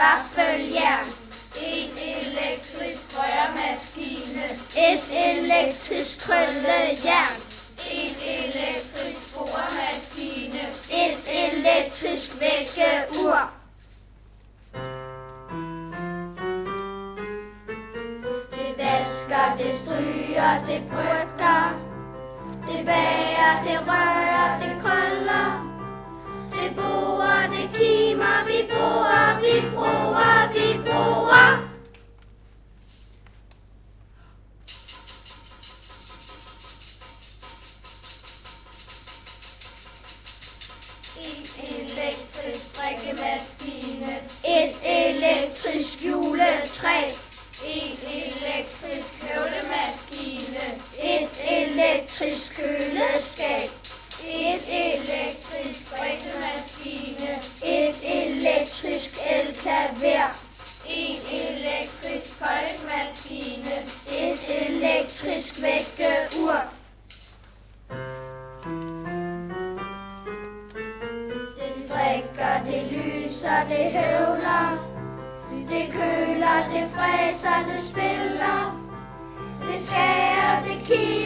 vaffeljern. En elektrisk rørmaskine. Et elektrisk krøllejern. En elektrisk boremaskine. Et elektrisk vækkeur. Det vasker, det stryger, det brygger. Det bager, det rører, det krøller. Det borer, det kimer, vi bruger, vi bruger, vi bruger. En elektrisk drikkemaskine. Et elektrisk juletræ. En elektrisk høvlemaskine. Et elektrisk køleskab. Et elektrisk drikkemaskine. Et elektrisk elklaver. En elektrisk koldemaskine. Et elektrisk vækkeur. Det strikker, det lyser, det høvler. Det køler, det fræser, det spiller. Det skærer, det kiler.